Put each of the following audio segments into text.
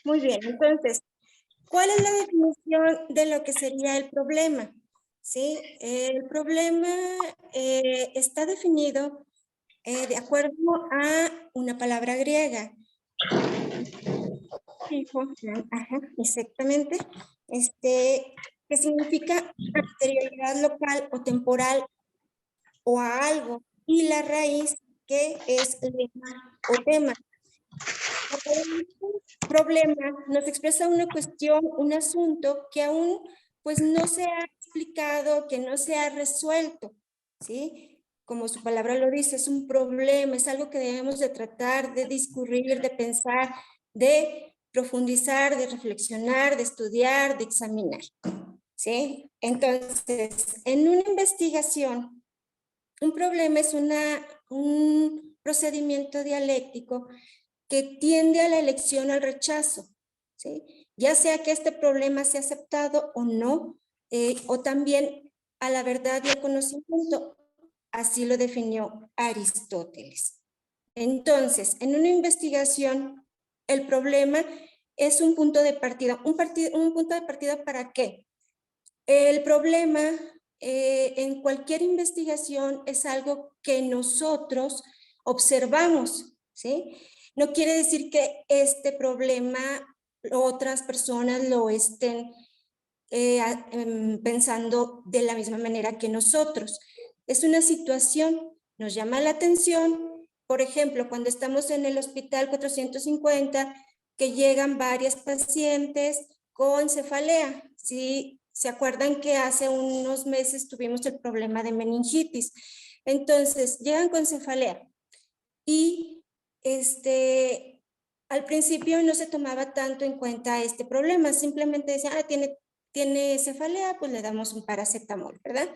Muy bien, entonces, ¿cuál es la definición de lo que sería el problema? ¿Sí? El problema está definido de acuerdo a una palabra griega. Ajá, exactamente. Que significa materialidad local o temporal o a algo. Y la raíz que es lema o tema. Problema nos expresa una cuestión, un asunto que aún pues no se ha explicado, que no se ha resuelto, ¿sí? Como su palabra lo dice, es un problema, es algo que debemos de tratar, de discurrir, de pensar, de profundizar, de reflexionar, de estudiar, de examinar, ¿sí? Entonces, en una investigación, un problema es un procedimiento dialéctico que tiende a la elección al rechazo, ¿sí? Ya sea que este problema sea aceptado o no, o también a la verdad y al conocimiento. Así lo definió Aristóteles. Entonces, en una investigación, el problema es un punto de partida. ¿Un punto de partida para qué? El problema en cualquier investigación es algo que nosotros observamos, ¿sí? No quiere decir que este problema otras personas lo estén pensando de la misma manera que nosotros. Es una situación, nos llama la atención, por ejemplo, cuando estamos en el hospital 450, que llegan varias pacientes con cefalea, ¿sí? ¿Se acuerdan que hace unos meses tuvimos el problema de meningitis? Entonces, llegan con cefalea y al principio no se tomaba tanto en cuenta este problema, simplemente decían, tiene cefalea, pues le damos un paracetamol, ¿verdad?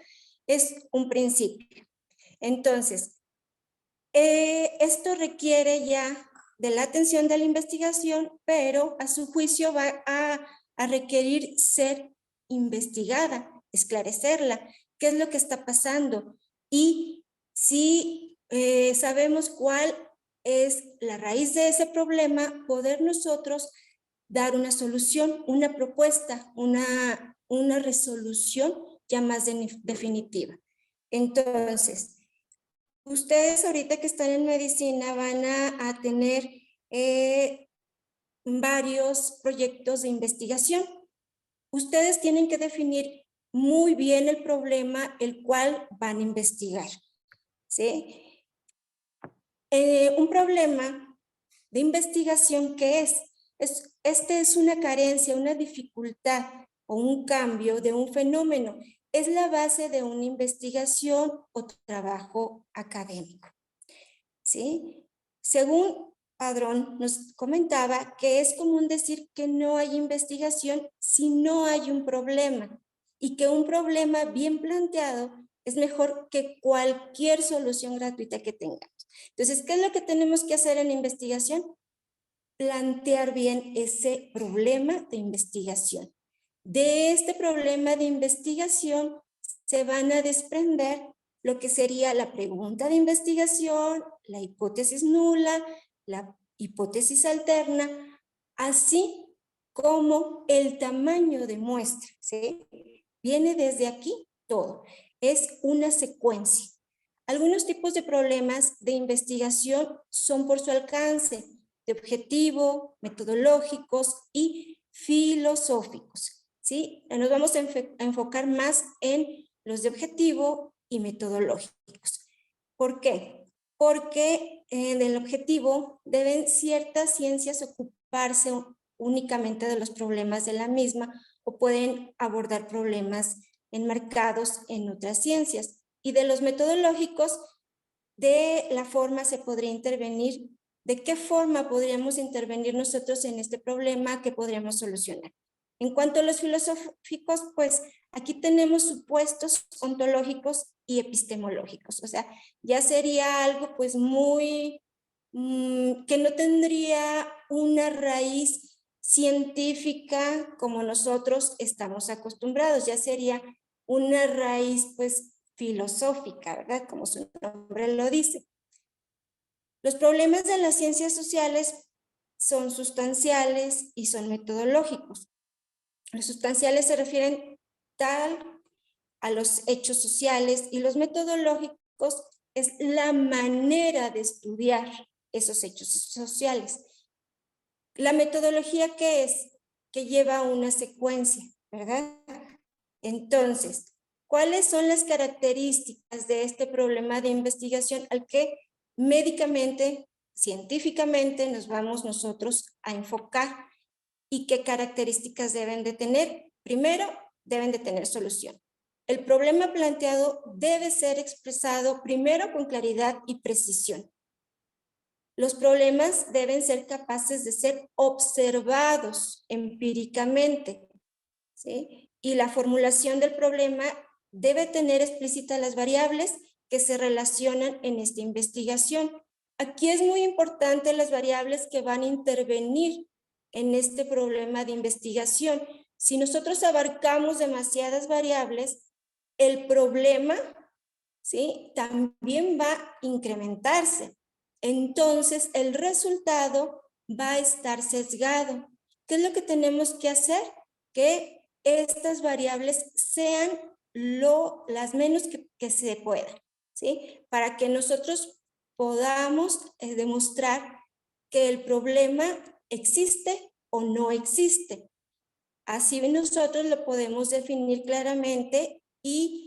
Es un principio. Entonces, esto requiere ya de la atención de la investigación, pero a su juicio va a requerir ser investigada, esclarecerla, qué es lo que está pasando y si sabemos cuál es la raíz de ese problema, poder nosotros dar una solución, una propuesta, una resolución ya más definitiva. Entonces, ustedes ahorita que están en medicina van a tener varios proyectos de investigación. Ustedes tienen que definir muy bien el problema el cual van a investigar, ¿sí? Un problema de investigación que este es una carencia, una dificultad o un cambio de un fenómeno. Es la base de una investigación o trabajo académico, ¿sí? Según Padrón nos comentaba que es común decir que no hay investigación si no hay un problema y que un problema bien planteado es mejor que cualquier solución gratuita que tengamos. Entonces, ¿qué es lo que tenemos que hacer en investigación? Plantear bien ese problema de investigación. De este problema de investigación se van a desprender lo que sería la pregunta de investigación, la hipótesis nula, la hipótesis alterna, así como el tamaño de muestra, ¿sí? Viene desde aquí todo. Es una secuencia. Algunos tipos de problemas de investigación son por su alcance, de objetivo, metodológicos y filosóficos, ¿sí? Nos vamos a enfocar más en los de objetivo y metodológicos. ¿Por qué? Porque en el objetivo deben ciertas ciencias ocuparse únicamente de los problemas de la misma o pueden abordar problemas enmarcados en otras ciencias. Y de los metodológicos, de la forma se podría intervenir, de qué forma podríamos intervenir nosotros en este problema que podríamos solucionar. En cuanto a los filosóficos, pues aquí tenemos supuestos ontológicos y epistemológicos, o sea, ya sería algo pues muy, que no tendría una raíz científica como nosotros estamos acostumbrados, ya sería una raíz pues filosófica, ¿verdad? Como su nombre lo dice. Los problemas de las ciencias sociales son sustanciales y son metodológicos. Los sustanciales se refieren tal a los hechos sociales y los metodológicos es la manera de estudiar esos hechos sociales. La metodología, ¿qué es? Que lleva una secuencia, ¿verdad? Entonces, ¿cuáles son las características de este problema de investigación al que médicamente, científicamente nos vamos nosotros a enfocar? ¿Y qué características deben de tener? Primero, deben de tener solución. El problema planteado debe ser expresado primero con claridad y precisión. Los problemas deben ser capaces de ser observados empíricamente, ¿sí? Y la formulación del problema debe tener explícitas las variables que se relacionan en esta investigación. Aquí es muy importante las variables que van a intervenir en este problema de investigación. Si nosotros abarcamos demasiadas variables, el problema, ¿sí?, también va a incrementarse. Entonces, el resultado va a estar sesgado. ¿Qué es lo que tenemos que hacer? Que estas variables sean las menos que se puedan, ¿sí? Para que nosotros podamos demostrar que el problema existe o no existe. Así nosotros lo podemos definir claramente y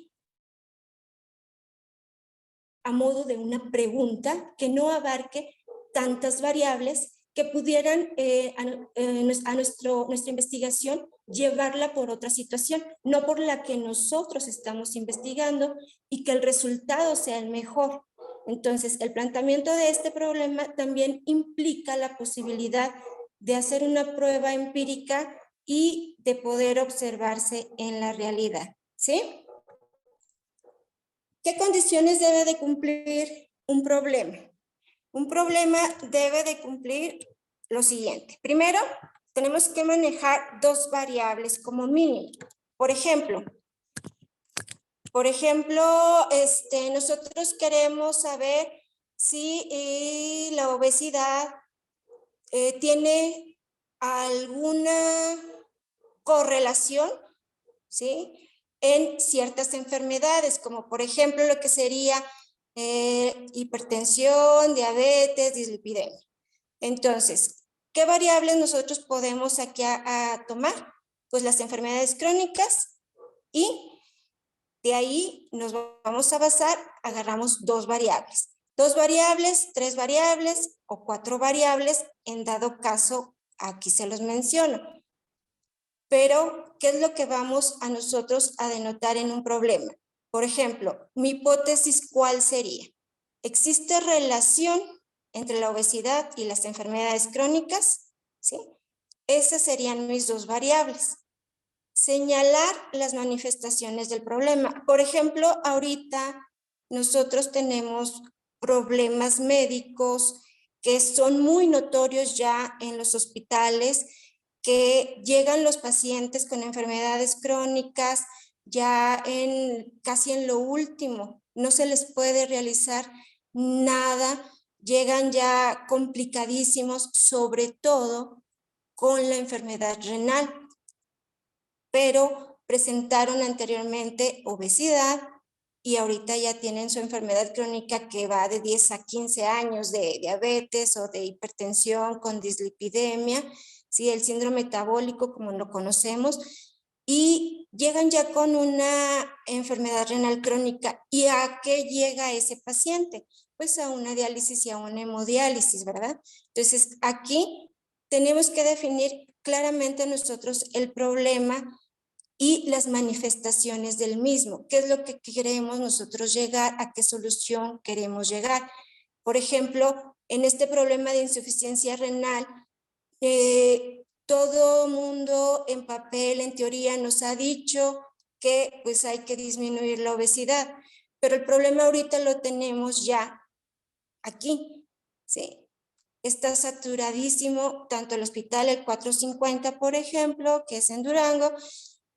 a modo de una pregunta que no abarque tantas variables que pudieran a nuestra investigación llevarla por otra situación, no por la que nosotros estamos investigando y que el resultado sea el mejor. Entonces, el planteamiento de este problema también implica la posibilidad de hacer una prueba empírica y de poder observarse en la realidad, ¿sí? ¿Qué condiciones debe de cumplir un problema? Un problema debe de cumplir lo siguiente. Primero, tenemos que manejar dos variables como mínimo. Por ejemplo, nosotros queremos saber si la obesidad tiene alguna correlación, ¿sí?, en ciertas enfermedades, como por ejemplo lo que sería hipertensión, diabetes, dislipidemia. Entonces, ¿qué variables nosotros podemos aquí a tomar? Pues las enfermedades crónicas, y de ahí nos vamos a basar, agarramos dos variables, tres variables o cuatro variables, en dado caso, aquí se los menciono. Pero, ¿qué es lo que vamos a nosotros a denotar en un problema? Por ejemplo, mi hipótesis, ¿cuál sería? ¿Existe relación entre la obesidad y las enfermedades crónicas? ¿Sí? Esas serían mis dos variables. Señalar las manifestaciones del problema. Por ejemplo, ahorita nosotros tenemos problemas médicos que son muy notorios ya en los hospitales, que llegan los pacientes con enfermedades crónicas ya casi en lo último, no se les puede realizar nada, llegan ya complicadísimos, sobre todo con la enfermedad renal, pero presentaron anteriormente obesidad y ahorita ya tienen su enfermedad crónica que va de 10 a 15 años de diabetes o de hipertensión con dislipidemia, ¿sí?, el síndrome metabólico como lo conocemos, y llegan ya con una enfermedad renal crónica. ¿Y a qué llega ese paciente? Pues a una diálisis y a una hemodiálisis, ¿verdad? Entonces, aquí tenemos que definir claramente nosotros el problema y las manifestaciones del mismo. ¿Qué es lo que queremos nosotros llegar? ¿A qué solución queremos llegar? Por ejemplo, en este problema de insuficiencia renal, todo mundo en papel, en teoría, nos ha dicho que pues hay que disminuir la obesidad, pero el problema ahorita lo tenemos ya aquí, ¿sí? Está saturadísimo tanto el hospital, el 450, por ejemplo, que es en Durango,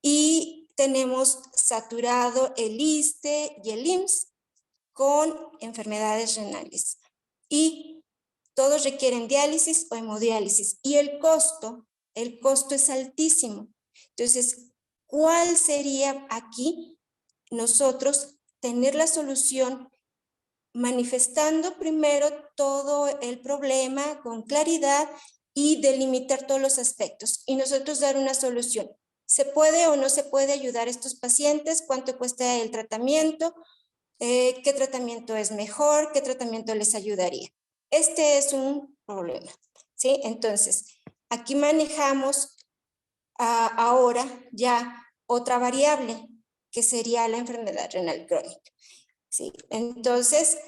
y tenemos saturado el ISSSTE y el IMSS con enfermedades renales. Y todos requieren diálisis o hemodiálisis y el costo es altísimo. Entonces, ¿cuál sería aquí nosotros tener la solución manifestando primero todo el problema con claridad y delimitar todos los aspectos y nosotros dar una solución? ¿Se puede o no se puede ayudar a estos pacientes? ¿Cuánto cuesta el tratamiento? ¿Qué tratamiento es mejor? ¿Qué tratamiento les ayudaría? Este es un problema, ¿sí? Entonces, aquí manejamos ahora ya otra variable, que sería la enfermedad renal crónica, ¿sí? Entonces,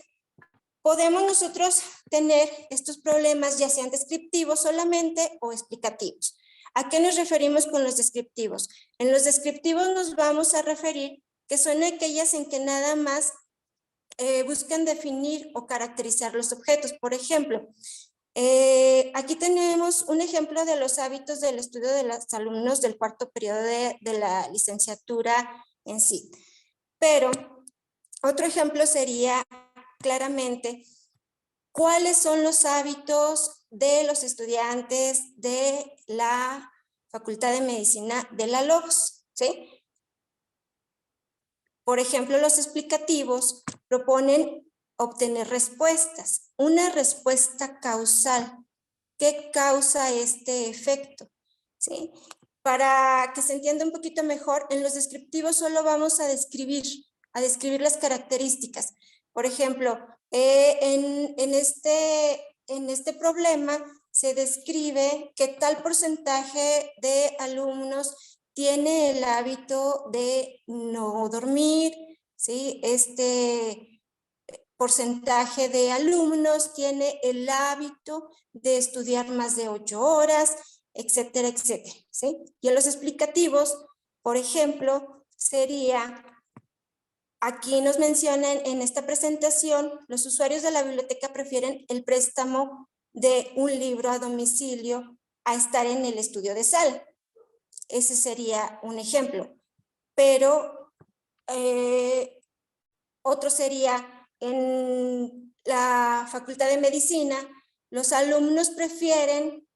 podemos nosotros tener estos problemas ya sean descriptivos solamente o explicativos. ¿A qué nos referimos con los descriptivos? En los descriptivos nos vamos a referir que son aquellas en que nada más buscan definir o caracterizar los objetos. Por ejemplo, aquí tenemos un ejemplo de los hábitos del estudio de los alumnos del cuarto periodo de la licenciatura en sí. Pero otro ejemplo sería claramente cuáles son los hábitos de los estudiantes de la Facultad de Medicina de la Logos, ¿sí? Por ejemplo, los explicativos proponen obtener respuestas, una respuesta causal. ¿Qué causa este efecto? ¿Sí? Para que se entienda un poquito mejor, en los descriptivos solo vamos a describir las características. Por ejemplo, en este problema se describe que tal porcentaje de alumnos tiene el hábito de no dormir, ¿sí? Este porcentaje de alumnos tiene el hábito de estudiar más de 8 horas, etcétera, etcétera, ¿sí? Y en los explicativos, por ejemplo, sería, aquí nos mencionan en esta presentación, los usuarios de la biblioteca prefieren el préstamo de un libro a domicilio a estar en el estudio de sala. Ese sería un ejemplo. Pero otro sería en la Facultad de Medicina, los alumnos prefieren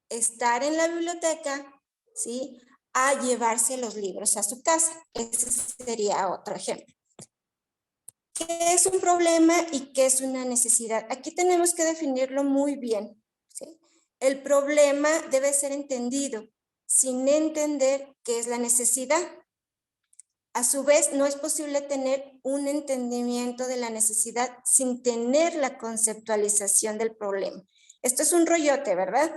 estar en la biblioteca, ¿sí?, a llevarse los libros a su casa. Ese sería otro ejemplo. ¿Qué es un problema y qué es una necesidad? Aquí tenemos que definirlo muy bien, ¿sí? El problema debe ser entendido sin entender qué es la necesidad. A su vez, no es posible tener un entendimiento de la necesidad sin tener la conceptualización del problema. Esto es un rollote, ¿verdad?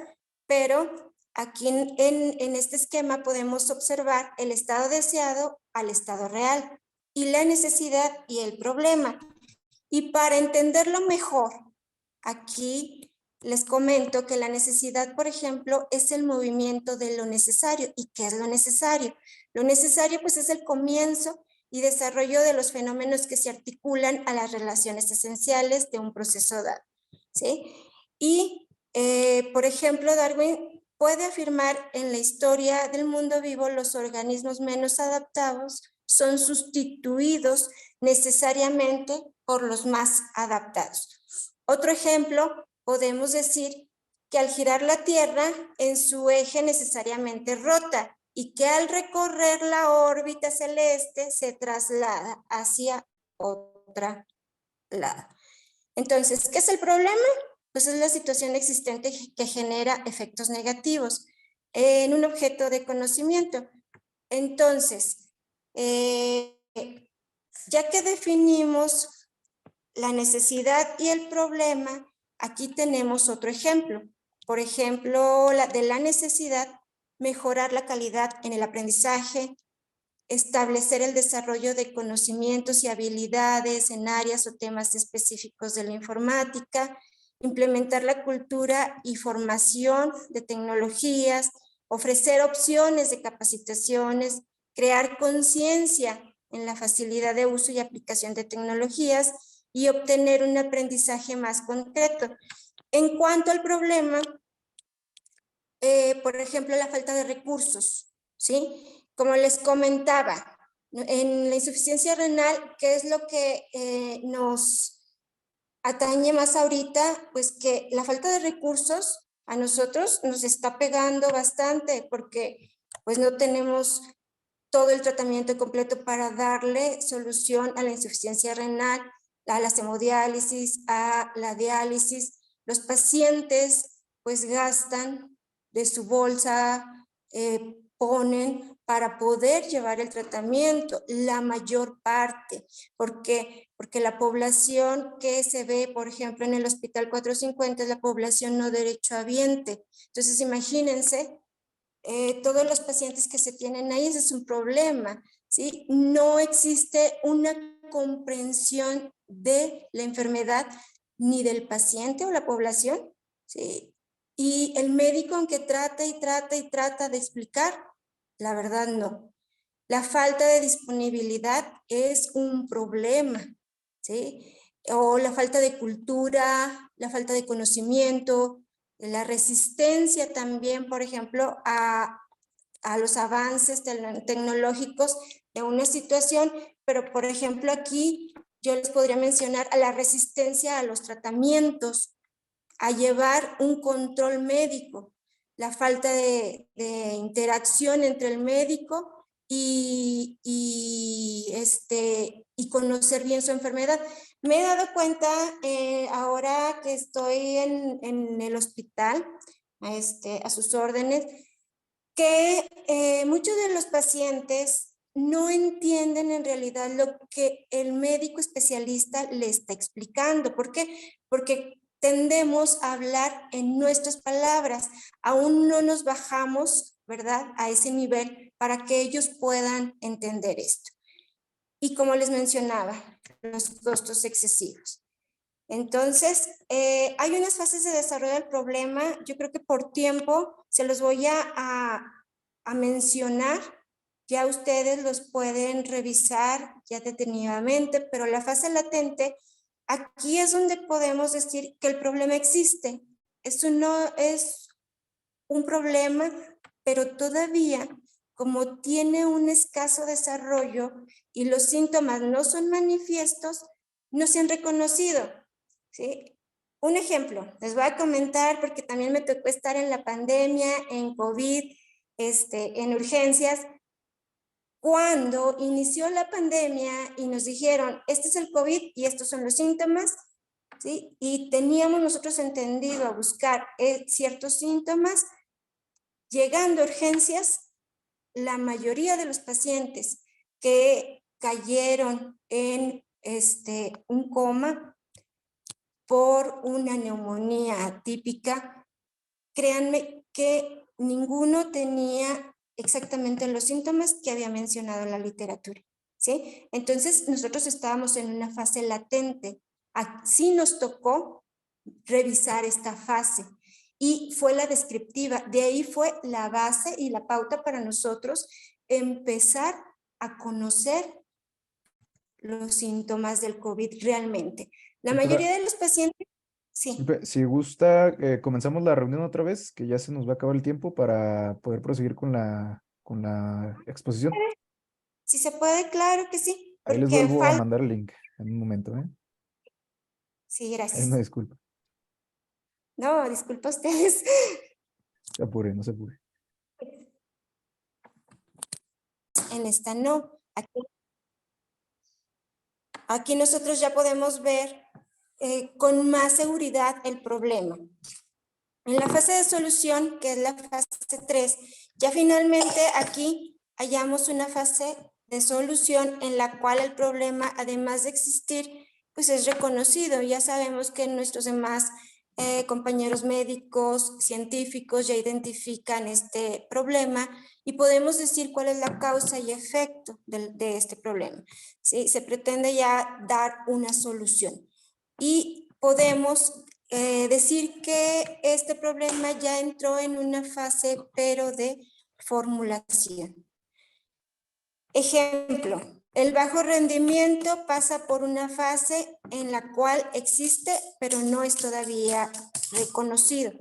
Pero aquí en este esquema podemos observar el estado deseado al estado real y la necesidad y el problema. Y para entenderlo mejor, aquí les comento que la necesidad, por ejemplo, es el movimiento de lo necesario. ¿Y qué es lo necesario? Lo necesario, pues, es el comienzo y desarrollo de los fenómenos que se articulan a las relaciones esenciales de un proceso dado, ¿sí? Y, por ejemplo, Darwin puede afirmar en la historia del mundo vivo los organismos menos adaptados son sustituidos necesariamente por los más adaptados. Otro ejemplo, podemos decir que al girar la Tierra en su eje necesariamente rota y que al recorrer la órbita celeste se traslada hacia otra lado. Entonces, ¿qué es el problema? Pues es la situación existente que genera efectos negativos en un objeto de conocimiento. Entonces, ya que definimos la necesidad y el problema, aquí tenemos otro ejemplo. Por ejemplo, de la necesidad, mejorar la calidad en el aprendizaje, establecer el desarrollo de conocimientos y habilidades en áreas o temas específicos de la informática, implementar la cultura y formación de tecnologías, ofrecer opciones de capacitaciones, crear conciencia en la facilidad de uso y aplicación de tecnologías y obtener un aprendizaje más concreto. En cuanto al problema, por ejemplo, la falta de recursos, ¿sí? Como les comentaba, en la insuficiencia renal, ¿qué es lo que nos atañe más ahorita, pues que la falta de recursos a nosotros nos está pegando bastante porque pues no tenemos todo el tratamiento completo para darle solución a la insuficiencia renal, a la hemodiálisis, a la diálisis. Los pacientes pues gastan de su bolsa, ponen para poder llevar el tratamiento, la mayor parte. ¿Por qué? Porque la población que se ve, por ejemplo, en el Hospital 450 es la población no derechohabiente. Entonces, imagínense todos los pacientes que se tienen ahí, ese es un problema, ¿sí? No existe una comprensión de la enfermedad ni del paciente o la población, ¿sí? Y el médico, aunque trata y trata y trata de explicar, la verdad no. La falta de disponibilidad es un problema, ¿sí? O la falta de cultura, la falta de conocimiento, la resistencia también, por ejemplo, a los avances tecnológicos de una situación, pero por ejemplo aquí yo les podría mencionar a la resistencia a los tratamientos, a llevar un control médico, la falta de interacción entre el médico y conocer bien su enfermedad. Me he dado cuenta ahora que estoy en el hospital, a sus órdenes, que muchos de los pacientes no entienden en realidad lo que el médico especialista le está explicando. ¿Por qué? Porque tendemos a hablar en nuestras palabras. Aún no nos bajamos, ¿verdad?, a ese nivel para que ellos puedan entender esto. Y como les mencionaba, los costos excesivos. Entonces, hay unas fases de desarrollo del problema. Yo creo que por tiempo se los voy a mencionar. Ya ustedes los pueden revisar ya detenidamente, pero la fase latente, aquí es donde podemos decir que el problema existe. Eso no es un problema, pero todavía, como tiene un escaso desarrollo y los síntomas no son manifiestos, no se han reconocido, ¿sí? Un ejemplo, les voy a comentar porque también me tocó estar en la pandemia, en COVID, en urgencias. Cuando inició la pandemia y nos dijeron, este es el COVID y estos son los síntomas, ¿sí? Y teníamos nosotros entendido a buscar ciertos síntomas. Llegando a urgencias, la mayoría de los pacientes que cayeron en un coma por una neumonía atípica, créanme que ninguno tenía exactamente los síntomas que había mencionado la literatura, ¿sí? Entonces, nosotros estábamos en una fase latente. Así nos tocó revisar esta fase. Y fue la descriptiva, de ahí fue la base y la pauta para nosotros empezar a conocer los síntomas del COVID realmente. La Doctora, mayoría de los pacientes, sí. si gusta, comenzamos la reunión otra vez, que ya se nos va a acabar el tiempo para poder proseguir con la exposición. Si se puede, claro que sí, Ahí les porque vuelvo a falta, mandar el link en un momento, ¿eh? sí, Ahí me gracias. disculpa. No, disculpa ustedes. Se apure, no se apure. En esta no. Aquí nosotros ya podemos ver con más seguridad el problema. En la fase de solución, que es la fase 3, ya finalmente aquí hallamos una fase de solución en la cual el problema, además de existir, pues es reconocido. Ya sabemos que nuestros demás compañeros médicos, científicos ya identifican este problema y podemos decir cuál es la causa y efecto de este problema. ¿Sí? Se pretende ya dar una solución y podemos decir que este problema ya entró en una fase, pero de formulación. Ejemplo, el bajo rendimiento pasa por una fase en la cual existe, pero no es todavía reconocido.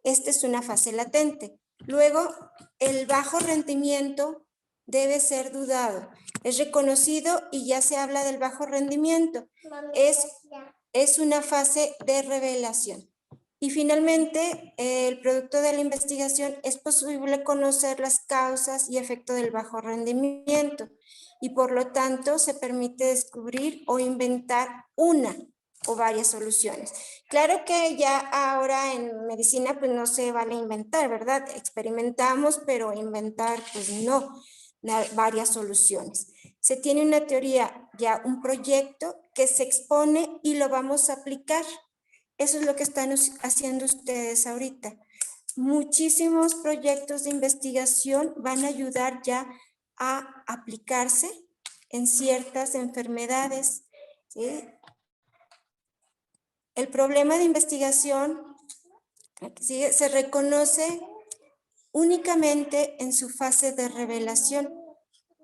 Esta es una fase latente. Luego, el bajo rendimiento debe ser dudado. Es reconocido y ya se habla del bajo rendimiento. Es es una fase de revelación. Y finalmente, el producto de la investigación es posible conocer las causas y efectos del bajo rendimiento y por lo tanto se permite descubrir o inventar una o varias soluciones. Claro que ya ahora en medicina pues no se vale inventar, ¿verdad? Experimentamos, pero inventar pues no, varias soluciones. Se tiene una teoría, ya un proyecto que se expone y lo vamos a aplicar. Eso es lo que están haciendo ustedes ahorita. Muchísimos proyectos de investigación van a ayudar ya a aplicarse en ciertas enfermedades, ¿sí? El problema de investigación se reconoce únicamente en su fase de revelación.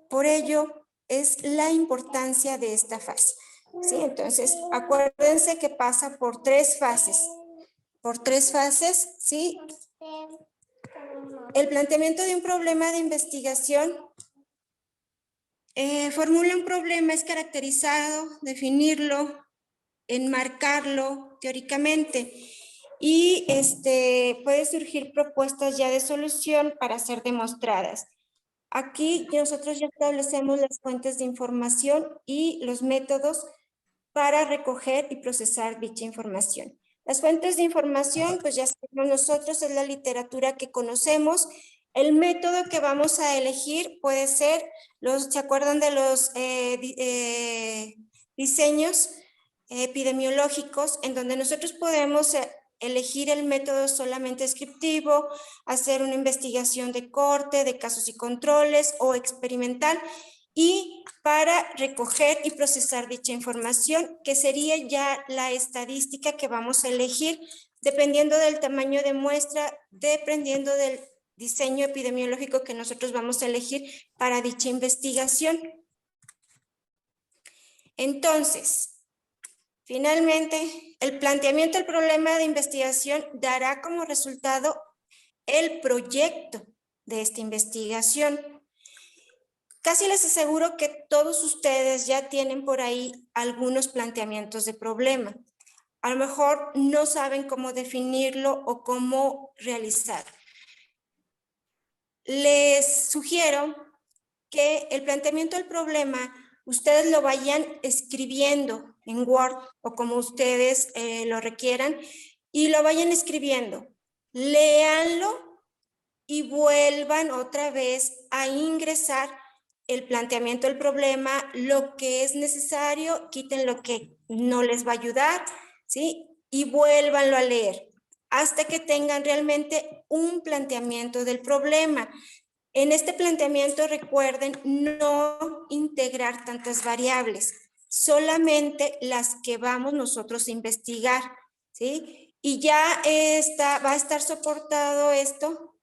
Por ello, es la importancia de esta fase. ¿Sí? Entonces, acuérdense que pasa por 3 fases. Por 3 fases, ¿sí? El planteamiento de un problema de investigación formula un problema, es caracterizado, definirlo, enmarcarlo teóricamente y puede surgir propuestas ya de solución para ser demostradas. Aquí nosotros ya establecemos las fuentes de información y los métodos para recoger y procesar dicha información. Las fuentes de información, pues ya sabemos nosotros, es la literatura que conocemos. El método que vamos a elegir puede ser, ¿se acuerdan de los diseños epidemiológicos en donde nosotros podemos elegir el método solamente descriptivo, hacer una investigación de corte, de casos y controles o experimental? Y para recoger y procesar dicha información, que sería ya la estadística que vamos a elegir, dependiendo del tamaño de muestra, dependiendo del diseño epidemiológico que nosotros vamos a elegir para dicha investigación. Entonces, finalmente, el planteamiento del problema de investigación dará como resultado el proyecto de esta investigación. Casi les aseguro que todos ustedes ya tienen por ahí algunos planteamientos de problema. A lo mejor no saben cómo definirlo o cómo realizarlo. Les sugiero que el planteamiento del problema ustedes lo vayan escribiendo en Word o como ustedes lo requieran y lo vayan escribiendo. Léanlo y vuelvan otra vez a ingresar el planteamiento del problema, lo que es necesario, quiten lo que no les va a ayudar, ¿sí? Y vuélvanlo a leer hasta que tengan realmente un planteamiento del problema. En este planteamiento recuerden no integrar tantas variables, solamente las que vamos nosotros a investigar, ¿sí? Y ya va a estar soportado esto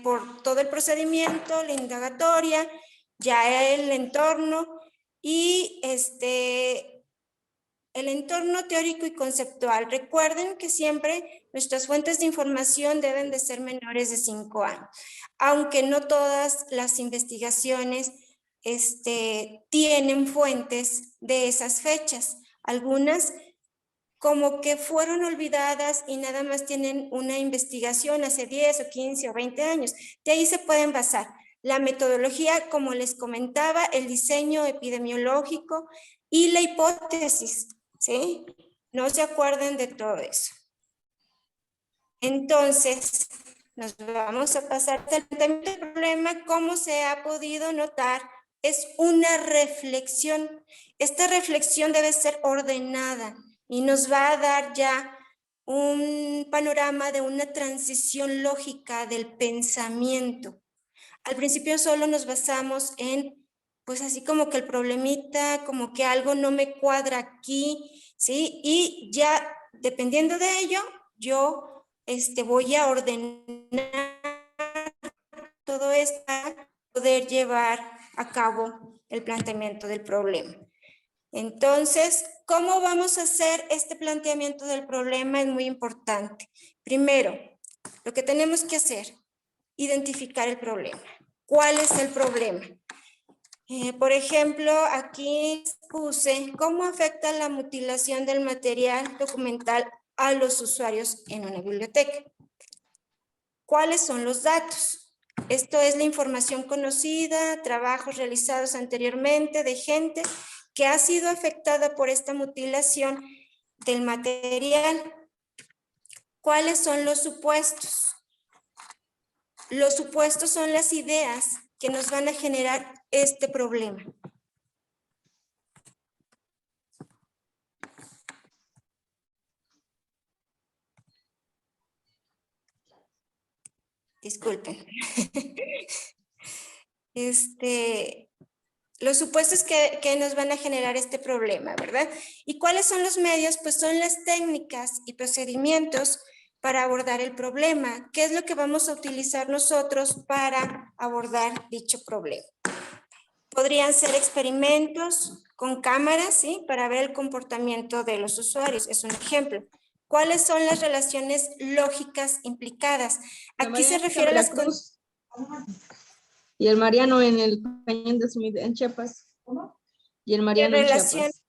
por todo el procedimiento, la indagatoria, ya el entorno y el entorno teórico y conceptual. Recuerden que siempre nuestras fuentes de información deben de ser menores de 5 años, aunque no todas las investigaciones tienen fuentes de esas fechas. Algunas como que fueron olvidadas y nada más tienen una investigación hace 10 o 15 o 20 años. De ahí se pueden basar. La metodología, como les comentaba, el diseño epidemiológico y la hipótesis, ¿sí? No se acuerden de todo eso. Entonces, nos vamos a pasar al planteamiento del problema. Como se ha podido notar, es una reflexión. Esta reflexión debe ser ordenada y nos va a dar ya un panorama de una transición lógica del pensamiento. Al principio solo nos basamos en, pues así como que el problemita, como que algo no me cuadra aquí, ¿sí? Y ya, dependiendo de ello, yo voy a ordenar todo esto para poder llevar a cabo el planteamiento del problema. Entonces, ¿cómo vamos a hacer este planteamiento del problema? Es muy importante. Primero, lo que tenemos que hacer, identificar el problema. ¿Cuál es el problema? Por ejemplo, aquí puse cómo afecta la mutilación del material documental a los usuarios en una biblioteca. ¿Cuáles son los datos? Esto es la información conocida, trabajos realizados anteriormente de gente que ha sido afectada por esta mutilación del material. ¿Cuáles son los supuestos? Los supuestos son las ideas que nos van a generar este problema. Disculpen. Los supuestos que nos van a generar este problema, ¿verdad? ¿Y cuáles son los medios? Pues son las técnicas y procedimientos para abordar el problema. ¿Qué es lo que vamos a utilizar nosotros para abordar dicho problema? Podrían ser experimentos con cámaras, ¿sí? Para ver el comportamiento de los usuarios, es un ejemplo. ¿Cuáles son las relaciones lógicas implicadas? Aquí se refiere a las... Y el Mariano en el cañón de Sumida, en Chiapas. ¿Cómo? Y el Mariano en Chiapas.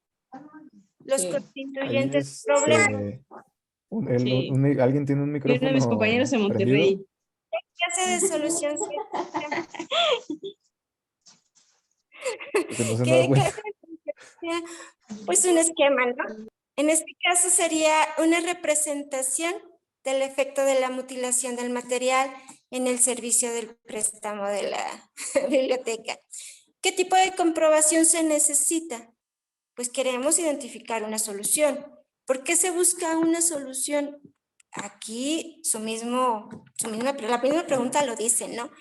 Los Sí. constituyentes Ahí problemas. Sí. Alguien tiene un Y micrófono uno de mis compañeros en Monterrey. prendido. ¿Qué clase de solución? Que no se han ¿Qué dado cuenta. clase de solución? Pues un esquema, ¿no? En este caso sería una representación del efecto de la mutilación del material en el servicio del préstamo de la biblioteca. ¿Qué tipo de comprobación se necesita? Pues queremos identificar una solución. ¿Por qué se busca una solución? Aquí la misma pregunta lo dice, ¿no?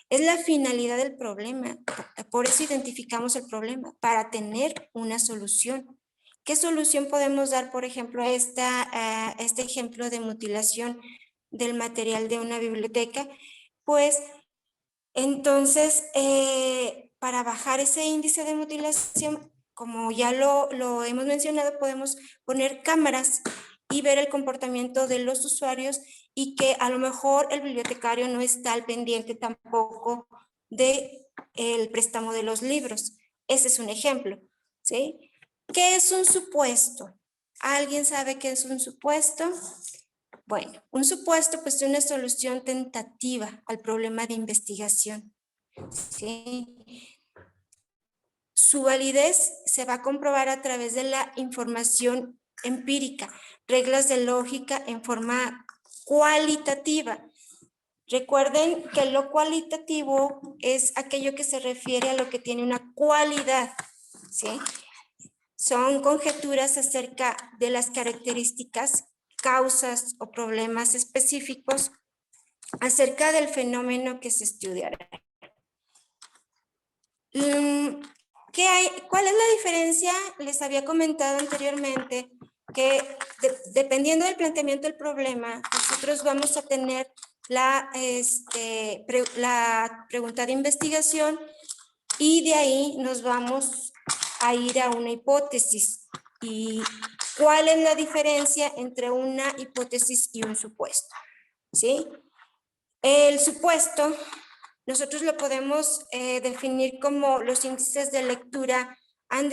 Es la finalidad del problema. Por eso identificamos el problema, para tener una solución. ¿Qué solución podemos dar, por ejemplo, a este ejemplo de mutilación del material de una biblioteca? Pues, entonces, para bajar ese índice de mutilación, como ya lo hemos mencionado, podemos poner cámaras y ver el comportamiento de los usuarios y que a lo mejor el bibliotecario no está al pendiente tampoco del préstamo de los libros. Ese es un ejemplo, ¿sí? ¿Qué es un supuesto? ¿Alguien sabe qué es un supuesto? Bueno, un supuesto pues es una solución tentativa al problema de investigación, ¿sí? Su validez se va a comprobar a través de la información empírica, reglas de lógica en forma cualitativa. Recuerden que lo cualitativo es aquello que se refiere a lo que tiene una cualidad, ¿sí? Son conjeturas acerca de las características, causas o problemas específicos acerca del fenómeno que se estudiará. ¿Qué hay? ¿Cuál es la diferencia? Les había comentado anteriormente que dependiendo del planteamiento del problema, nosotros vamos a tener la pregunta de investigación y de ahí nos vamos a ir a una hipótesis. ¿Y cuál es la diferencia entre una hipótesis y un supuesto? ¿Sí? El supuesto nosotros lo podemos definir como los índices de lectura han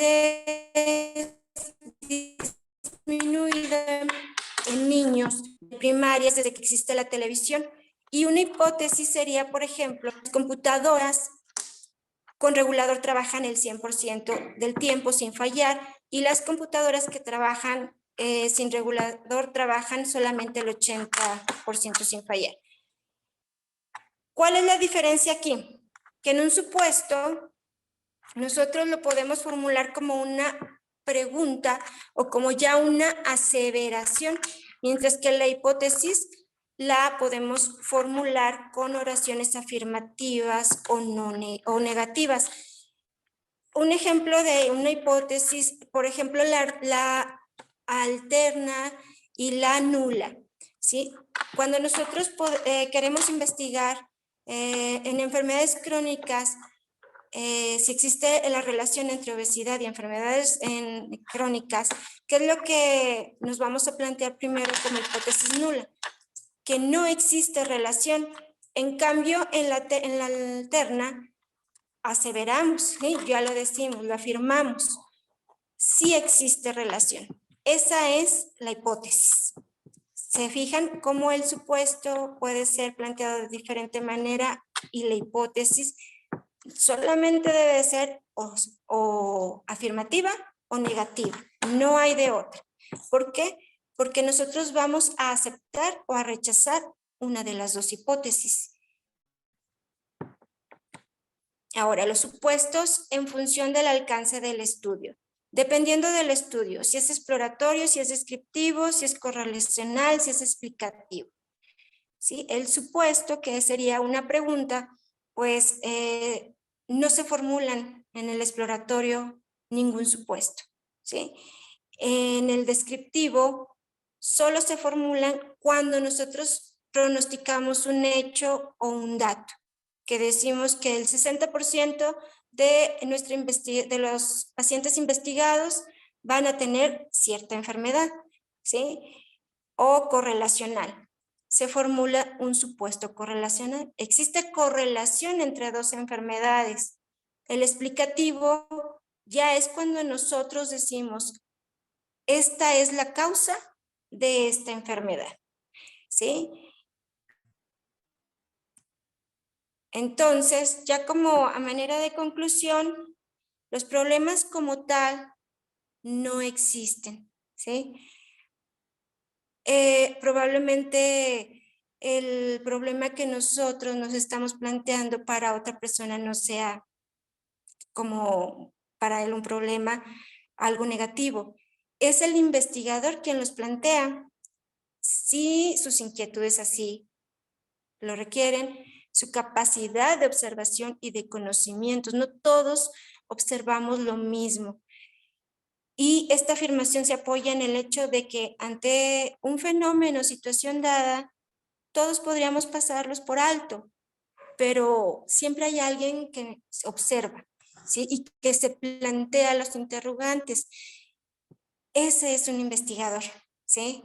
disminuido en niños primarias desde que existe la televisión. Y una hipótesis sería, por ejemplo, las computadoras con regulador trabajan el 100% del tiempo sin fallar y las computadoras que trabajan sin regulador trabajan solamente el 80% sin fallar. ¿Cuál es la diferencia aquí? Que en un supuesto nosotros lo podemos formular como una pregunta o como ya una aseveración, mientras que la hipótesis la podemos formular con oraciones afirmativas o negativas. Un ejemplo de una hipótesis, por ejemplo, la alterna y la nula, ¿sí? Cuando nosotros queremos investigar en enfermedades crónicas, si existe la relación entre obesidad y enfermedades crónicas, ¿qué es lo que nos vamos a plantear primero como hipótesis nula? Que no existe relación. En cambio, en la alterna, aseveramos, ¿sí? Ya lo decimos, lo afirmamos, sí existe relación. Esa es la hipótesis. ¿Se fijan cómo el supuesto puede ser planteado de diferente manera y la hipótesis solamente debe ser o afirmativa o negativa? No hay de otra. ¿Por qué? Porque nosotros vamos a aceptar o a rechazar una de las dos hipótesis. Ahora, los supuestos en función del alcance del estudio. Dependiendo del estudio, si es exploratorio, si es descriptivo, si es correlacional, si es explicativo. ¿Sí? El supuesto, que sería una pregunta, pues no se formulan en el exploratorio ningún supuesto. ¿Sí? En el descriptivo, solo se formulan cuando nosotros pronosticamos un hecho o un dato, que decimos que el 60% de los pacientes investigados van a tener cierta enfermedad, ¿sí? O correlacional. Se formula un supuesto correlacional. Existe correlación entre dos enfermedades. El explicativo ya es cuando nosotros decimos, esta es la causa de esta enfermedad, ¿sí? Entonces, ya como a manera de conclusión, los problemas como tal no existen, ¿sí? Probablemente el problema que nosotros nos estamos planteando para otra persona no sea como para él un problema, algo negativo. Es el investigador quien los plantea. Si sus inquietudes así lo requieren, su capacidad de observación y de conocimientos. No todos observamos lo mismo. Y esta afirmación se apoya en el hecho de que ante un fenómeno, situación dada, todos podríamos pasarlos por alto, pero siempre hay alguien que observa, ¿sí? Y que se plantea los interrogantes. Ese es un investigador, ¿sí?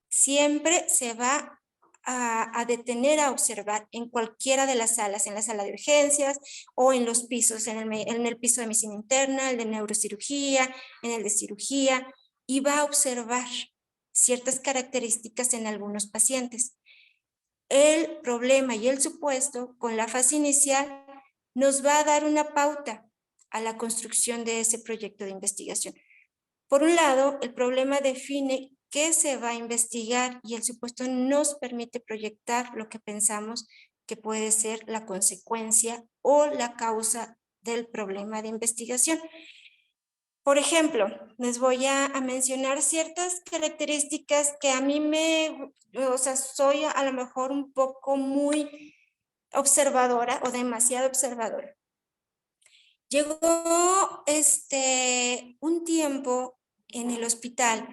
Siempre se va a detener a observar en cualquiera de las salas, en la sala de urgencias o en los pisos, en el piso de medicina interna, el de neurocirugía, en el de cirugía, y va a observar ciertas características en algunos pacientes. El problema y el supuesto con la fase inicial nos va a dar una pauta a la construcción de ese proyecto de investigación. Por un lado, el problema define qué se va a investigar y el supuesto nos permite proyectar lo que pensamos que puede ser la consecuencia o la causa del problema de investigación. Por ejemplo, les voy a mencionar ciertas características que a mí soy a lo mejor un poco muy observadora o demasiado observadora. Llegó un tiempo en el hospital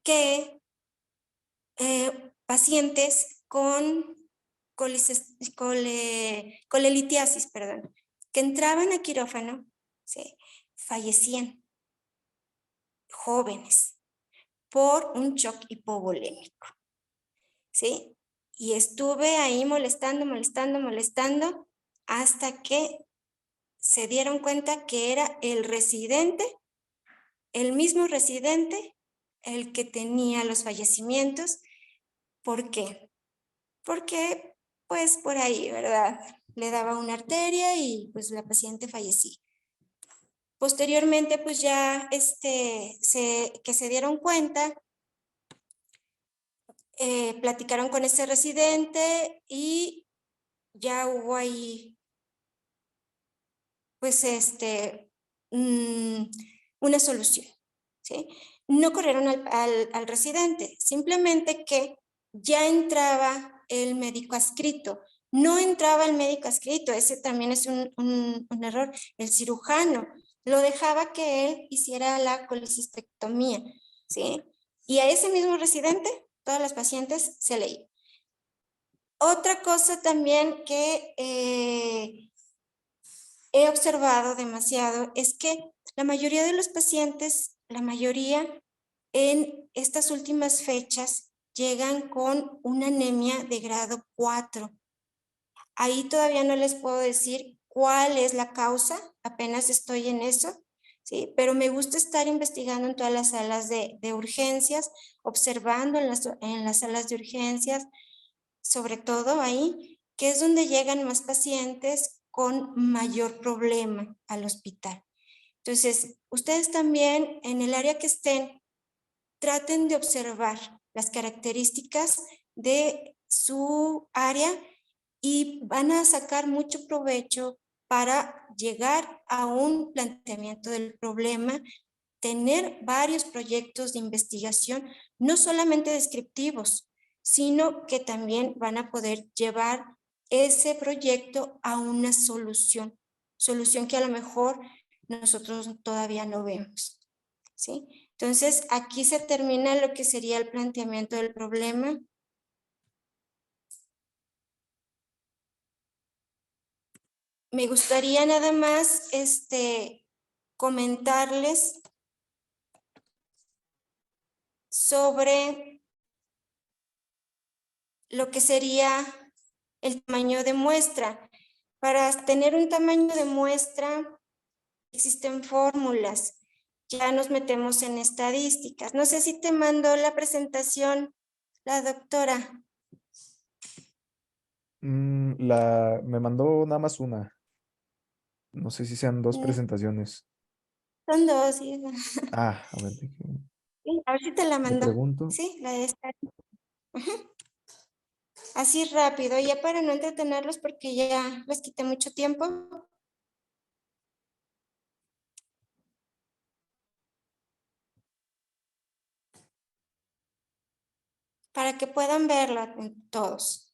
que pacientes con colelitiasis, perdón, que entraban a quirófano, ¿sí?, fallecían, jóvenes, por un shock hipovolémico, ¿sí? Y estuve ahí molestando, hasta que se dieron cuenta que era el mismo residente, el que tenía los fallecimientos. ¿Por qué? Porque, pues, por ahí, ¿verdad? Le daba una arteria y, pues, la paciente fallecía. Posteriormente, pues, ya, que se dieron cuenta, platicaron con ese residente y ya hubo ahí, pues, una solución, ¿sí? No corrieron al residente, simplemente que ya entraba el médico adscrito. No entraba el médico adscrito, ese también es un error. El cirujano lo dejaba que él hiciera la colecistectomía, ¿sí? Y a ese mismo residente, todas las pacientes se le iban. Otra cosa también que he observado demasiado es que la mayoría de los pacientes, la mayoría en estas últimas fechas, llegan con una anemia de grado 4. Ahí todavía no les puedo decir cuál es la causa, apenas estoy en eso, ¿sí? Pero me gusta estar investigando en todas las salas de urgencias, observando en las salas de urgencias, sobre todo ahí, que es donde llegan más pacientes con mayor problema al hospital. Entonces, ustedes también en el área que estén, traten de observar las características de su área y van a sacar mucho provecho para llegar a un planteamiento del problema, tener varios proyectos de investigación, no solamente descriptivos, sino que también van a poder llevar ese proyecto a una solución que a lo mejor nosotros todavía no vemos, ¿sí? Entonces, aquí se termina lo que sería el planteamiento del problema. Me gustaría nada más comentarles sobre lo que sería el tamaño de muestra. Para tener un tamaño de muestra existen fórmulas. Ya nos metemos en estadísticas. No sé si te mandó la presentación la doctora. Me mandó nada más una. No sé si sean dos Mm. presentaciones. Son dos, sí. Ah, a ver, Sí, a ver si te la le mandó. pregunto. Sí, la de esta. Así rápido, ya para no entretenerlos porque ya les quité mucho tiempo. Para que puedan verlo todos.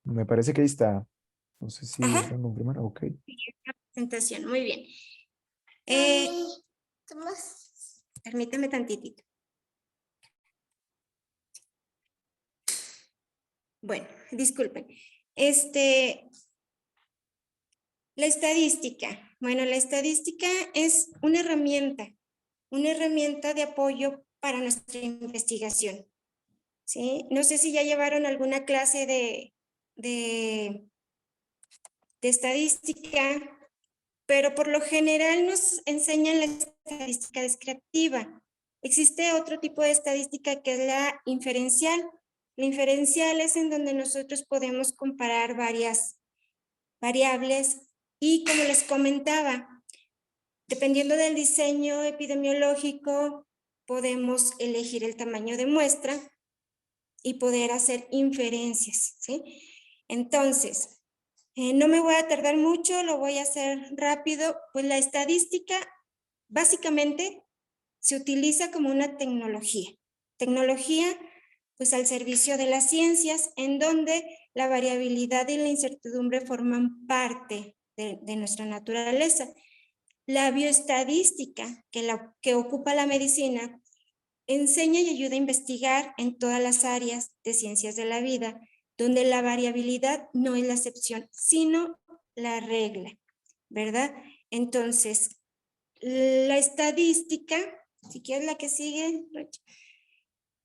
Me parece que ahí está. No sé si Ajá. desean confirmar. Ok. Presentación, muy bien. Permíteme tantitito. Bueno, disculpen. La estadística. Bueno, la estadística es una herramienta de apoyo para nuestra investigación. ¿Sí? No sé si ya llevaron alguna clase de estadística, pero por lo general nos enseñan la estadística descriptiva. Existe otro tipo de estadística que es la inferencial. La inferencial es en donde nosotros podemos comparar varias variables y, como les comentaba, dependiendo del diseño epidemiológico, podemos elegir el tamaño de muestra y poder hacer inferencias, ¿sí? Entonces, no me voy a tardar mucho, lo voy a hacer rápido. Pues la estadística básicamente se utiliza como una tecnología. Tecnología, pues al servicio de las ciencias, en donde la variabilidad y la incertidumbre forman parte de nuestra naturaleza. La bioestadística, que ocupa la medicina, enseña y ayuda a investigar en todas las áreas de ciencias de la vida, donde la variabilidad no es la excepción, sino la regla, ¿verdad? Entonces, la estadística, si quieres la que sigue,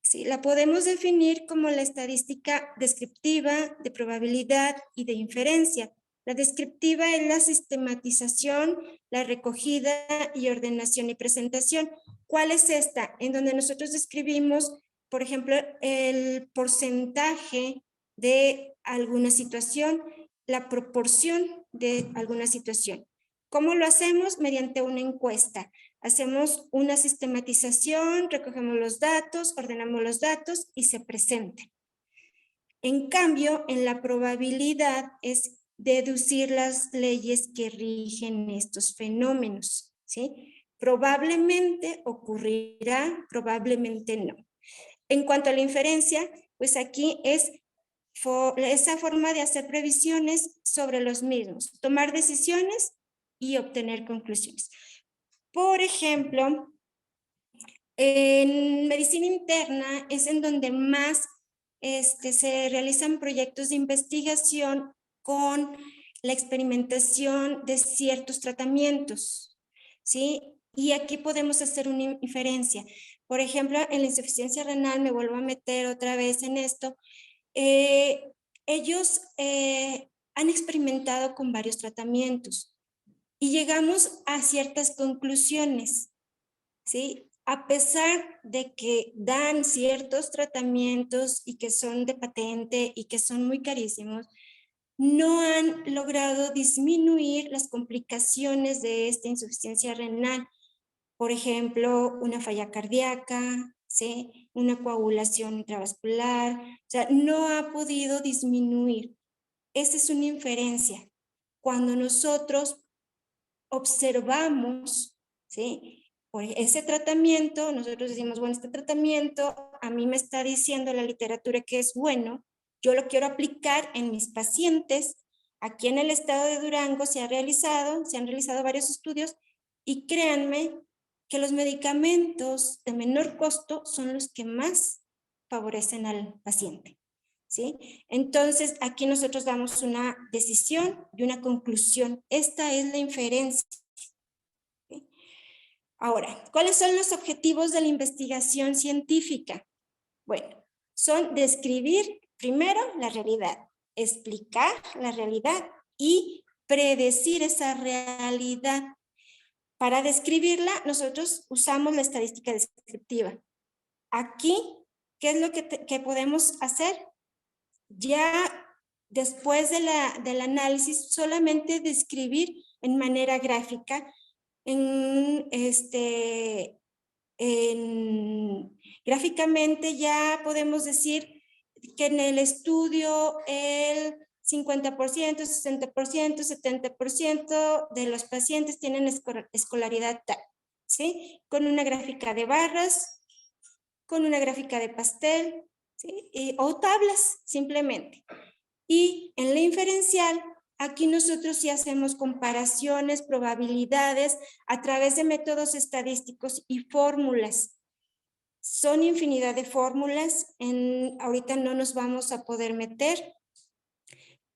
sí, la podemos definir como la estadística descriptiva, de probabilidad y de inferencia. La descriptiva es la sistematización, la recogida y ordenación y presentación. ¿Cuál es esta? En donde nosotros describimos, por ejemplo, el porcentaje de alguna situación, la proporción de alguna situación. ¿Cómo lo hacemos? Mediante una encuesta. Hacemos una sistematización, recogemos los datos, ordenamos los datos y se presentan. En cambio, en la probabilidad es deducir las leyes que rigen estos fenómenos, ¿sí? Probablemente ocurrirá, probablemente no. En cuanto a la inferencia, pues aquí es esa forma de hacer previsiones sobre los mismos, tomar decisiones y obtener conclusiones. Por ejemplo, en medicina interna es en donde más se realizan proyectos de investigación con la experimentación de ciertos tratamientos, ¿sí? Y aquí podemos hacer una inferencia. Por ejemplo, en la insuficiencia renal, me vuelvo a meter otra vez en esto, ellos han experimentado con varios tratamientos y llegamos a ciertas conclusiones, ¿sí? A pesar de que dan ciertos tratamientos y que son de patente y que son muy carísimos, no han logrado disminuir las complicaciones de esta insuficiencia renal. Por ejemplo, una falla cardíaca, ¿sí? Una coagulación intravascular, o sea, no ha podido disminuir. Esa es una inferencia. Cuando nosotros observamos, ¿sí? Por ese tratamiento, nosotros decimos, bueno, este tratamiento a mí me está diciendo la literatura que es bueno, yo lo quiero aplicar en mis pacientes. Aquí en el estado de Durango se han realizado varios estudios y créanme que los medicamentos de menor costo son los que más favorecen al paciente, ¿sí? Entonces, aquí nosotros damos una decisión y una conclusión. Esta es la inferencia. ¿Sí? Ahora, ¿cuáles son los objetivos de la investigación científica? Bueno, son describir primero la realidad, explicar la realidad y predecir esa realidad. Para describirla, nosotros usamos la estadística descriptiva. Aquí, ¿qué es lo que podemos hacer? Ya después del análisis, solamente describir en manera gráfica, gráficamente ya podemos decir que en el estudio el 50%, 60%, 70% de los pacientes tienen escolaridad tal, ¿sí? Con una gráfica de barras, con una gráfica de pastel, ¿sí? O tablas, simplemente. Y en la inferencial, aquí nosotros sí hacemos comparaciones, probabilidades a través de métodos estadísticos y fórmulas. Son infinidad de fórmulas, ahorita no nos vamos a poder meter,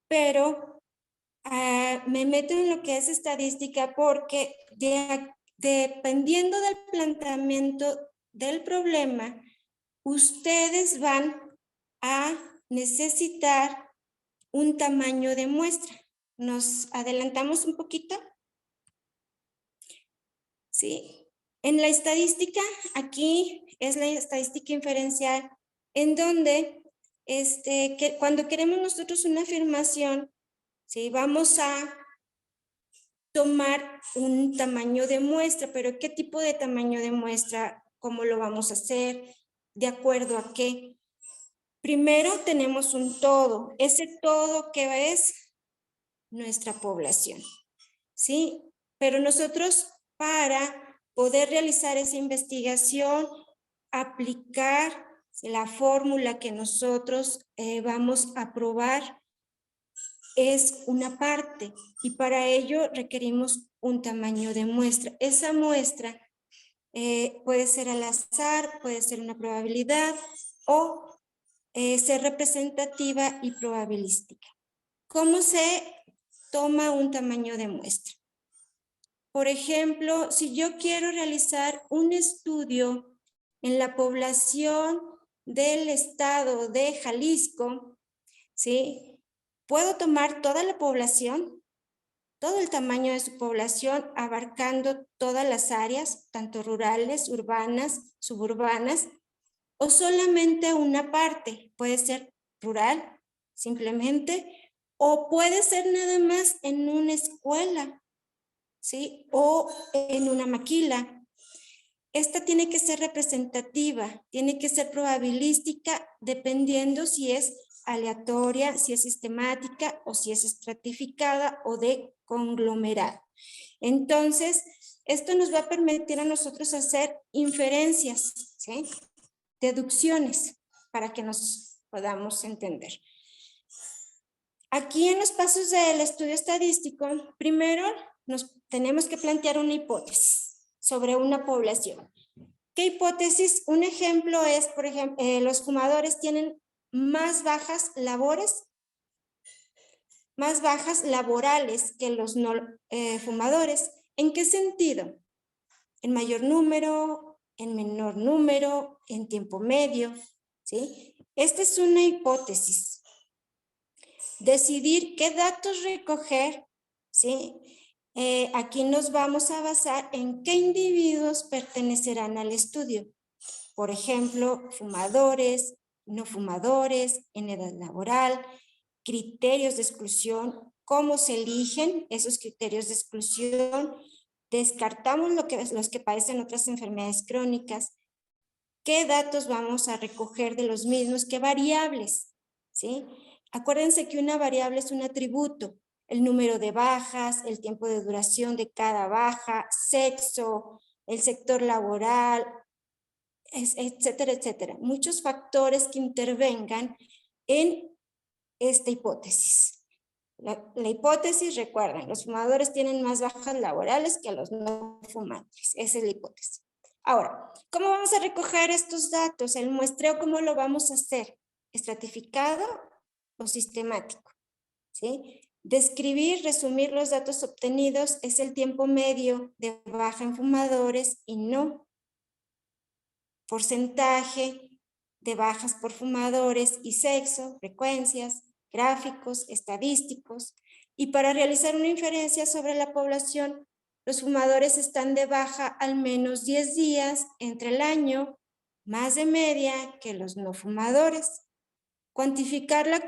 pero me meto en lo que es estadística porque dependiendo del planteamiento del problema, ustedes van a necesitar un tamaño de muestra. ¿Nos adelantamos un poquito? Sí. En la estadística, aquí es la estadística inferencial, en donde cuando queremos nosotros una afirmación, ¿sí? Vamos a tomar un tamaño de muestra, pero ¿qué tipo de tamaño de muestra? ¿Cómo lo vamos a hacer? ¿De acuerdo a qué? Primero tenemos un todo. Ese todo, ¿qué es? Nuestra población, ¿sí? Pero nosotros, para poder realizar esa investigación, aplicar la fórmula que nosotros vamos a probar, es una parte, y para ello requerimos un tamaño de muestra. Esa muestra puede ser al azar, puede ser una probabilidad o ser representativa y probabilística. ¿Cómo se toma un tamaño de muestra? Por ejemplo, si yo quiero realizar un estudio en la población del estado de Jalisco, ¿sí? Puedo tomar toda la población, todo el tamaño de su población, abarcando todas las áreas, tanto rurales, urbanas, suburbanas, o solamente una parte, puede ser rural, simplemente, o puede ser nada más en una escuela, ¿sí? O en una maquila. Esta tiene que ser representativa, tiene que ser probabilística, dependiendo si es aleatoria, si es sistemática o si es estratificada o de conglomerado. Entonces, esto nos va a permitir a nosotros hacer inferencias, ¿sí? Deducciones, para que nos podamos entender. Aquí en los pasos del estudio estadístico, primero nos tenemos que plantear una hipótesis, sobre una población. ¿Qué hipótesis? Un ejemplo es, por ejemplo, los fumadores tienen más bajas laborales que los no fumadores. ¿En qué sentido? En mayor número, en menor número, en tiempo medio, ¿sí? Esta es una hipótesis. Decidir qué datos recoger, ¿sí? Aquí nos vamos a basar en qué individuos pertenecerán al estudio. Por ejemplo, fumadores, no fumadores, en edad laboral, criterios de exclusión, cómo se eligen esos criterios de exclusión, descartamos los que padecen otras enfermedades crónicas, qué datos vamos a recoger de los mismos, qué variables, ¿sí? Acuérdense que una variable es un atributo, el número de bajas, el tiempo de duración de cada baja, sexo, el sector laboral, etcétera, etcétera. Muchos factores que intervengan en esta hipótesis. La hipótesis, recuerden, los fumadores tienen más bajas laborales que los no fumadores. Esa es la hipótesis. Ahora, ¿cómo vamos a recoger estos datos? El muestreo, ¿cómo lo vamos a hacer? ¿Estratificado o sistemático? ¿Sí? Describir, resumir los datos obtenidos es el tiempo medio de baja en fumadores y no. Porcentaje de bajas por fumadores y sexo, frecuencias, gráficos, estadísticos. Y para realizar una inferencia sobre la población, los fumadores están de baja al menos 10 días entre el año, más de media que los no fumadores. Cuantificar la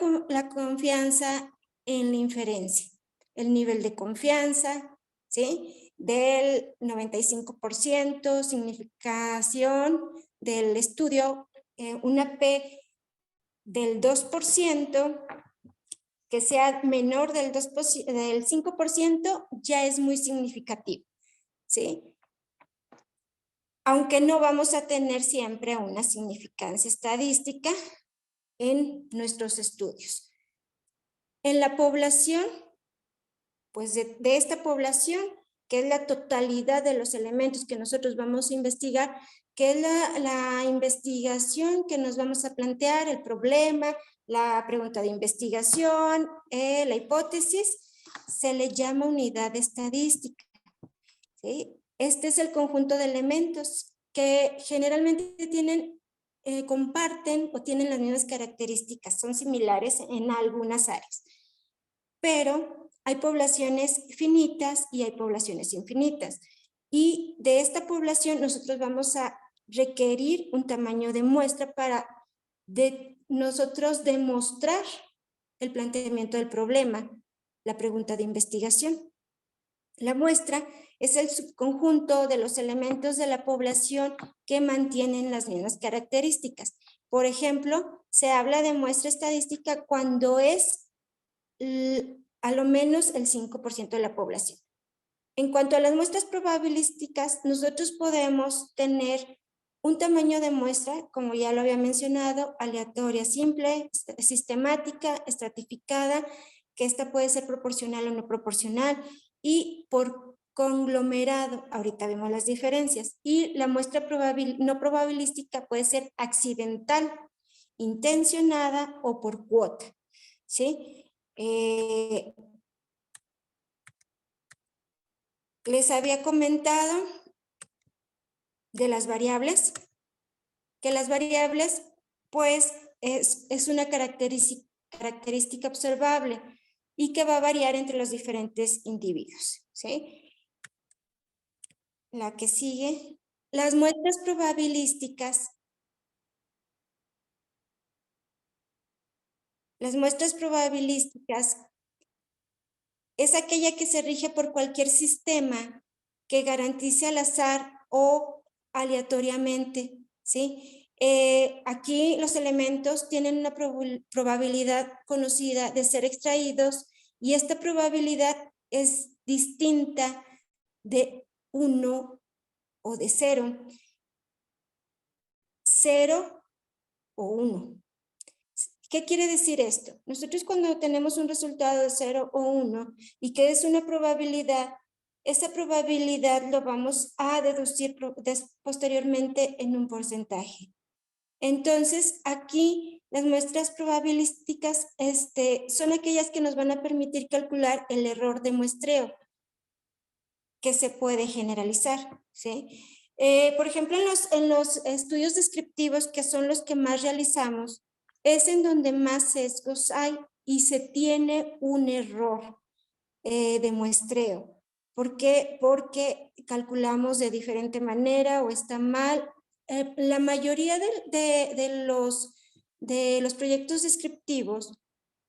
confianza en la inferencia. El nivel de confianza, ¿sí? Del 95%, significación del estudio, una P del 2%, que sea menor del 5%, ya es muy significativo, ¿sí? Aunque no vamos a tener siempre una significancia estadística en nuestros estudios. En la población, pues de esta población, que es la totalidad de los elementos que nosotros vamos a investigar, que es la investigación que nos vamos a plantear, el problema, la pregunta de investigación, la hipótesis, se le llama unidad estadística, ¿sí? Este es el conjunto de elementos que generalmente comparten o tienen las mismas características, son similares en algunas áreas. Pero hay poblaciones finitas y hay poblaciones infinitas. Y de esta población nosotros vamos a requerir un tamaño de muestra para nosotros demostrar el planteamiento del problema, la pregunta de investigación. La muestra es el subconjunto de los elementos de la población que mantienen las mismas características. Por ejemplo, se habla de muestra estadística cuando es a lo menos el 5% de la población. En cuanto a las muestras probabilísticas, nosotros podemos tener un tamaño de muestra, como ya lo había mencionado, aleatoria simple, sistemática, estratificada, que esta puede ser proporcional o no proporcional, y por conglomerado, ahorita vemos las diferencias, y la muestra no probabilística puede ser accidental, intencionada o por cuota, ¿sí? Les había comentado de las variables, que las variables pues es una característica observable y que va a variar entre los diferentes individuos, ¿sí? La que sigue, las muestras probabilísticas. Las muestras probabilísticas es aquella que se rige por cualquier sistema que garantice al azar o aleatoriamente, ¿sí? Aquí los elementos tienen una probabilidad conocida de ser extraídos y esta probabilidad es distinta de 1 o de 0. 0 o 1. ¿Qué quiere decir esto? Nosotros cuando tenemos un resultado de 0 o 1 y que es una probabilidad, esa probabilidad lo vamos a deducir posteriormente en un porcentaje. Entonces, aquí las muestras probabilísticas son aquellas que nos van a permitir calcular el error de muestreo que se puede generalizar, ¿sí? Por ejemplo, en los estudios descriptivos, que son los que más realizamos, es en donde más sesgos hay y se tiene un error de muestreo. ¿Por qué? Porque calculamos de diferente manera o está mal. La mayoría de los proyectos descriptivos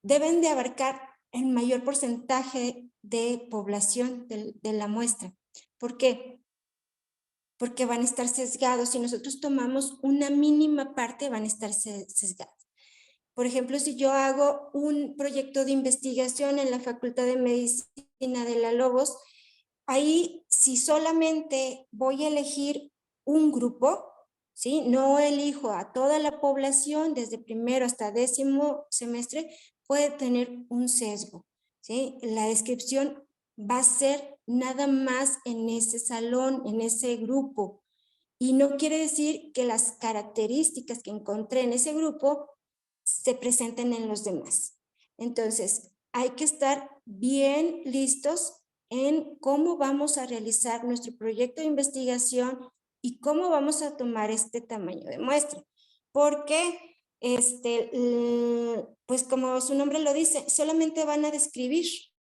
deben de abarcar el mayor porcentaje de población de la muestra. ¿Por qué? Porque van a estar sesgados. Si nosotros tomamos una mínima parte, van a estar sesgados. Por ejemplo, si yo hago un proyecto de investigación en la Facultad de Medicina de la Lobos, ahí si solamente voy a elegir un grupo, ¿sí? No elijo a toda la población desde primero hasta 10º semestre, puede tener un sesgo, ¿sí? La descripción va a ser nada más en ese salón, en ese grupo. Y no quiere decir que las características que encontré en ese grupo se presenten en los demás. Entonces, hay que estar bien listos en cómo vamos a realizar nuestro proyecto de investigación y cómo vamos a tomar este tamaño de muestra. Porque, pues como su nombre lo dice, solamente van a describir